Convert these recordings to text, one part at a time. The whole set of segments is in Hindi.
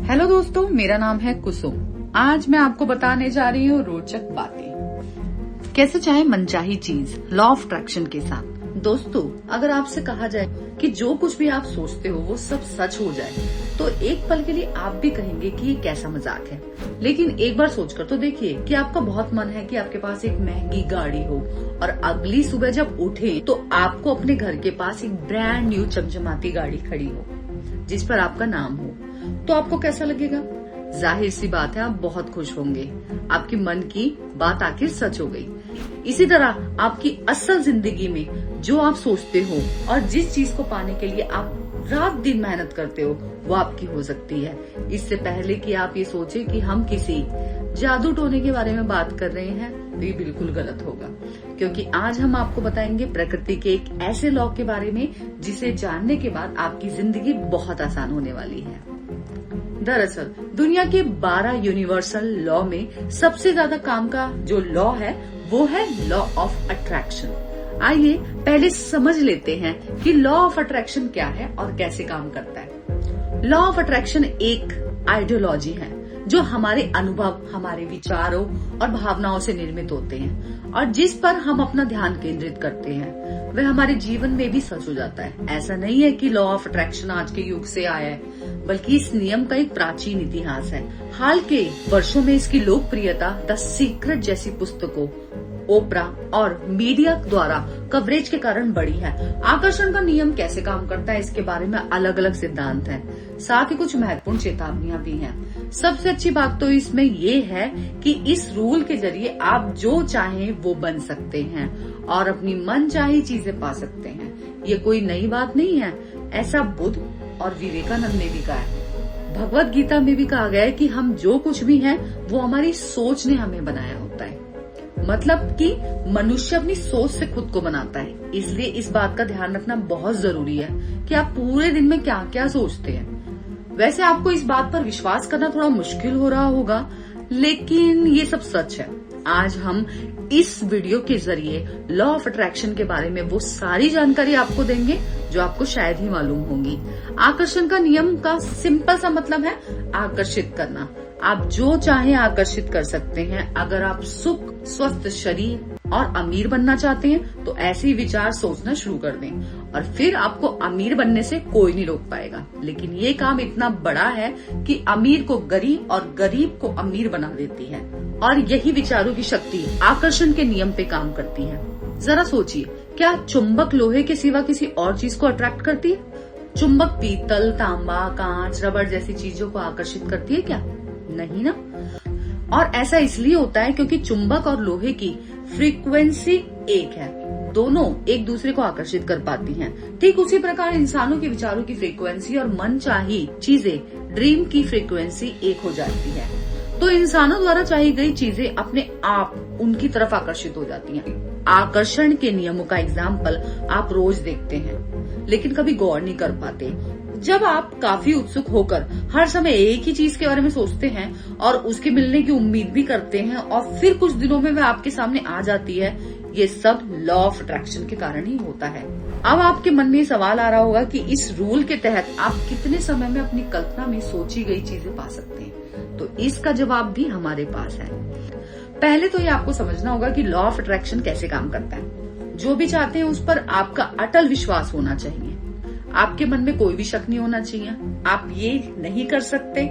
हेलो दोस्तों, मेरा नाम है कुसुम। आज मैं आपको बताने जा रही हूँ रोचक बातें। कैसे चाहे मनचाही चीज, लॉ ऑफ अट्रैक्शन के साथ। दोस्तों, अगर आपसे कहा जाए कि जो कुछ भी आप सोचते हो वो सब सच हो जाए, तो एक पल के लिए आप भी कहेंगे कि ये कैसा मजाक है। लेकिन एक बार सोचकर तो देखिए कि आपका बहुत मन है कि आपके पास एक महंगी गाड़ी हो और अगली सुबह जब उठे तो आपको अपने घर के पास एक ब्रांड न्यू चमचमाती गाड़ी खड़ी हो जिस पर आपका नाम हो, तो आपको कैसा लगेगा? जाहिर सी बात है, आप बहुत खुश होंगे। आपकी मन की बात आखिर सच हो गई। इसी तरह आपकी असल जिंदगी में जो आप सोचते हो और जिस चीज को पाने के लिए आप रात दिन मेहनत करते हो वो आपकी हो सकती है। इससे पहले कि आप ये सोचे कि हम किसी जादू टोने के बारे में बात कर रहे हैं, तो ये बिल्कुल गलत होगा, क्योंकि आज हम आपको बताएंगे प्रकृति के एक ऐसे लॉ के बारे में जिसे जानने के बाद आपकी जिंदगी बहुत आसान होने वाली है। दरअसल दुनिया के 12 यूनिवर्सल लॉ में सबसे ज्यादा काम का जो लॉ है वो है लॉ ऑफ अट्रैक्शन। आइए पहले समझ लेते हैं कि लॉ ऑफ अट्रैक्शन क्या है और कैसे काम करता है। लॉ ऑफ अट्रैक्शन एक आइडियोलॉजी है जो हमारे अनुभव, हमारे विचारों और भावनाओं से निर्मित होते हैं, और जिस पर हम अपना ध्यान केंद्रित करते हैं वह हमारे जीवन में भी सच हो जाता है। ऐसा नहीं है कि लॉ ऑफ अट्रैक्शन आज के युग से आया है, बल्कि इस नियम का एक प्राचीन इतिहास है। हाल के वर्षों में इसकी लोकप्रियता द सीक्रेट जैसी पुस्तकों, ओपरा और मीडिया द्वारा कवरेज के कारण बढ़ी है। आकर्षण का नियम कैसे काम करता है इसके बारे में अलग अलग सिद्धांत हैं, साथ ही कुछ महत्वपूर्ण चेतावनियां भी हैं। सबसे अच्छी बात तो इसमें ये है कि इस रूल के जरिए आप जो चाहें वो बन सकते हैं और अपनी मनचाही चीजें पा सकते हैं। ये कोई नई बात नहीं है, ऐसा बुद्ध और विवेकानंद ने भी कहा है। भगवत गीता में भी कहा गया है कि हम जो कुछ भी हैं वो हमारी सोच ने हमें बनाया होता है। मतलब कि मनुष्य अपनी सोच से खुद को बनाता है। इसलिए इस बात का ध्यान रखना बहुत जरूरी है कि आप पूरे दिन में क्या क्या सोचते हैं। वैसे आपको इस बात पर विश्वास करना थोड़ा मुश्किल हो रहा होगा, लेकिन ये सब सच है। आज हम इस वीडियो के जरिए लॉ ऑफ अट्रैक्शन के बारे में वो सारी जानकारी आपको देंगे जो आपको शायद ही मालूम होगी। आकर्षण का नियम का सिंपल सा मतलब है आकर्षित करना। आप जो चाहे आकर्षित कर सकते हैं। अगर आप सुख, स्वस्थ शरीर और अमीर बनना चाहते हैं तो ऐसे ही विचार सोचना शुरू कर दें और फिर आपको अमीर बनने से कोई नहीं रोक पाएगा। लेकिन ये काम इतना बड़ा है कि अमीर को गरीब और गरीब को अमीर बना देती है, और यही विचारों की शक्ति आकर्षण के नियम पे काम करती है। जरा सोचिए, क्या चुंबक लोहे के सिवा किसी और चीज को अट्रैक्ट करती है? चुंबक पीतल, तांबा, कांच, रबड़ जैसी चीजों को आकर्षित करती है क्या? नहीं ना। और ऐसा इसलिए होता है क्योंकि चुंबक और लोहे की फ्रीक्वेंसी एक है, दोनों एक दूसरे को आकर्षित कर पाती हैं। ठीक उसी प्रकार इंसानों के विचारों की फ्रीक्वेंसी और मनचाही चीजें, ड्रीम की फ्रीक्वेंसी एक हो जाती है, तो इंसानों द्वारा चाही गई चीजें अपने आप उनकी तरफ आकर्षित हो जाती हैं। आकर्षण के नियमों का एग्जाम्पल आप रोज देखते हैं, लेकिन कभी गौर नहीं कर पाते। जब आप काफी उत्सुक होकर हर समय एक ही चीज के बारे में सोचते हैं और उसके मिलने की उम्मीद भी करते हैं और फिर कुछ दिनों में वह आपके सामने आ जाती है, ये सब लॉ ऑफ अट्रैक्शन के कारण ही होता है। अब आपके मन में सवाल आ रहा होगा कि इस रूल के तहत आप कितने समय में अपनी कल्पना में सोची गई चीजें पा सकते हैं? तो इसका जवाब भी हमारे पास है। पहले तो ये आपको समझना होगा कि लॉ ऑफ अट्रैक्शन कैसे काम करता है। जो भी चाहते हैं उस पर आपका अटल विश्वास होना चाहिए। आपके मन में कोई भी शक नहीं होना चाहिए। आप ये नहीं कर सकते।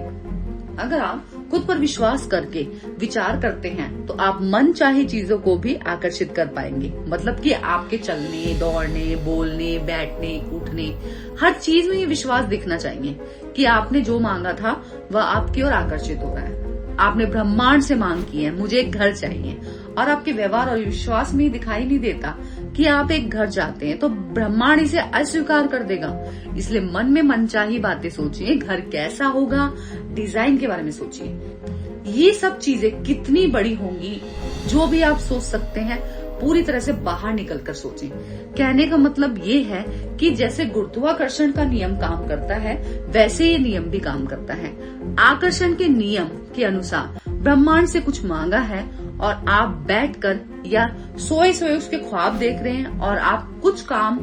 अगर आप खुद पर विश्वास करके विचार करते हैं तो आप मन चाहे चीजों को भी आकर्षित कर पाएंगे। मतलब कि आपके चलने, दौड़ने, बोलने, बैठने, उठने, हर चीज में ये विश्वास दिखना चाहिए कि आपने जो मांगा था वह आपकी ओर आकर्षित हो रहा है। आपने ब्रह्मांड से मांग की है, मुझे एक घर चाहिए, और आपके व्यवहार और विश्वास में दिखाई नहीं देता कि आप एक घर चाहते हैं, तो ब्रह्मांड इसे अस्वीकार कर देगा। इसलिए मन में मनचाही बातें सोचिए। घर कैसा होगा, डिजाइन के बारे में सोचिए। ये सब चीजें कितनी बड़ी होंगी, जो भी आप सोच सकते हैं पूरी तरह से बाहर निकलकर सोचें। कहने का मतलब ये है कि जैसे गुरुत्वाकर्षण का नियम काम करता है, वैसे ये नियम भी काम करता है। आकर्षण के नियम के अनुसार ब्रह्मांड से कुछ मांगा है और आप बैठकर या सोए सोए उसके ख्वाब देख रहे हैं और आप कुछ काम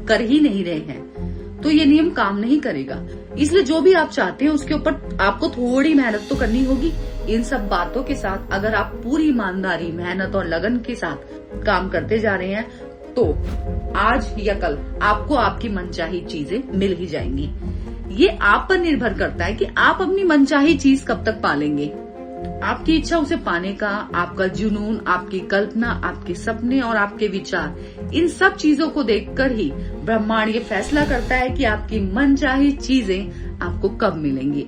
कर ही नहीं रहे हैं, तो ये नियम काम नहीं करेगा। इसलिए जो भी आप चाहते हैं उसके ऊपर आपको थोड़ी मेहनत तो करनी होगी। इन सब बातों के साथ अगर आप पूरी ईमानदारी, मेहनत और लगन के साथ काम करते जा रहे हैं तो आज या कल आपको आपकी मनचाही चीजें मिल ही जाएंगी। ये आप पर निर्भर करता है कि आप अपनी मनचाही चीज कब तक पालेंगे। आपकी इच्छा उसे पाने का, आपका जुनून, आपकी कल्पना, आपके सपने और आपके विचार, इन सब चीजों को देखकर ही ब्रह्मांड ये फैसला करता है कि आपकी मनचाही चीजें आपको कब मिलेंगी।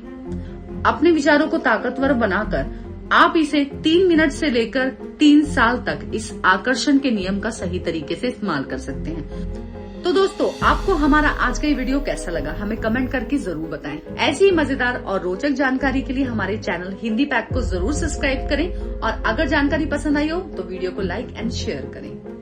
अपने विचारों को ताकतवर बनाकर आप इसे 3 मिनट से लेकर 3 साल तक इस आकर्षण के नियम का सही तरीके से इस्तेमाल कर सकते हैं। तो दोस्तों, आपको हमारा आज का ये वीडियो कैसा लगा हमें कमेंट करके जरूर बताएं। ऐसी ही मजेदार और रोचक जानकारी के लिए हमारे चैनल हिंदी पैक को जरूर सब्सक्राइब करें और अगर जानकारी पसंद आई हो तो वीडियो को लाइक एंड शेयर करें।